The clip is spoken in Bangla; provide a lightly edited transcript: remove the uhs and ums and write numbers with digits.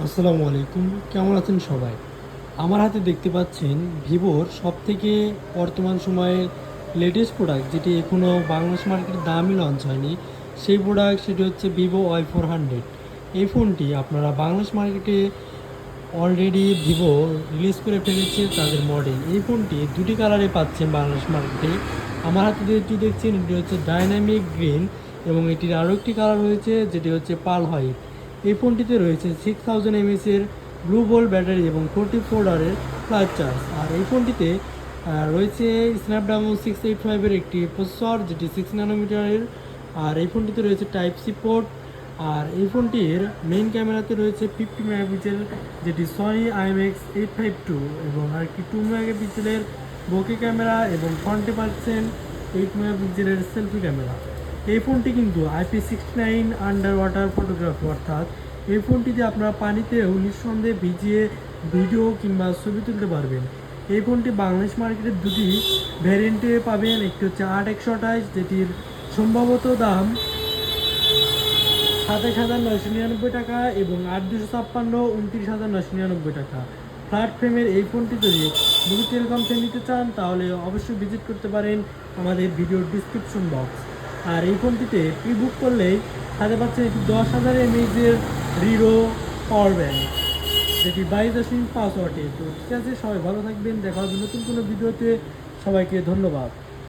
আসসালামু আলাইকুম, কেমন আছেন সবাই? আমার হাতে দেখতে পাচ্ছেন ভিভোর সবথেকে বর্তমান সময়ে লেটেস্ট প্রোডাক্ট, যেটি এখনও বাংলাদেশ মার্কেটে দামই লঞ্চ হয়নি। সেই প্রোডাক্ট সেটি হচ্ছে ভিভো Y400। এই ফোনটি আপনারা বাংলাদেশ মার্কেটে অলরেডি ভিভো রিলিজ করে ফেলেছে তাদের মডেল। এই ফোনটি দুটি কালারে পাচ্ছেন বাংলাদেশ মার্কেটে। আমার হাতে যেটি দেখছেন এটি হচ্ছে ডাইনামিক গ্রিন, এবং এটির আরও একটি কালার রয়েছে যেটি হচ্ছে পাল হোয়াইট। এই ফোনটিতে রয়েছে 6000 mAh-এর ব্লু বোল্ট ব্যাটারি এবং 44 ওয়াটের ফ্লাশ চার্জ। আর এই ফোনটিতে রয়েছে স্ন্যাপড্রাগন 685-এর একটি প্রসেসর, যেটি 6 nm। আর এই ফোনটিতে রয়েছে টাইপ সি পোর্ট। আর এই ফোনটির মেইন ক্যামেরাতে রয়েছে 50 মেগাপিক্সেল, যেটি সনি IMX852, এবং আরেকটি 2 মেগাপিক্সেলের বোকে ক্যামেরা এবং ফ্রন্টে পাচ্ছেন 8 মেগাপিক্সেলের সেলফি ক্যামেরা। এই ফোনটি কিন্তু IP69 আন্ডার ওয়াটার ফটোগ্রাফি, অর্থাৎ এই ফোনটিতে আপনারা পানিতেও নিঃসন্দেহে ভিজিয়ে ভিডিও কিংবা ছবি তুলতে পারবেন। এই ফোনটি বাংলাদেশ মার্কেটের দুটি ভ্যারিয়েন্টে পাবেন, একটি হচ্ছে 8128, যেটির সম্ভবত দাম 27,999 টাকা, এবং 8256 29,999 টাকা। ফ্ল্যাট ফ্রেমের এই ফোনটি যদি মুভি টেলিকম থেকে নিতে চান তাহলে অবশ্যই ভিজিট করতে পারেন আমাদের ভিডিওর ডিসক্রিপশন বক্স। আর এই ফোনটিতে প্রি বুক করলেই সাথে পাচ্ছেন একটি 10,000 mAh-এর রিরো পাওয়ার ব্যাংক, যেটি 22.5 ওয়াটের। তো ঠিক আছে, সবাই ভালো থাকবেন, দেখা হবে নতুন কোনো ভিডিওতে। সবাইকে ধন্যবাদ।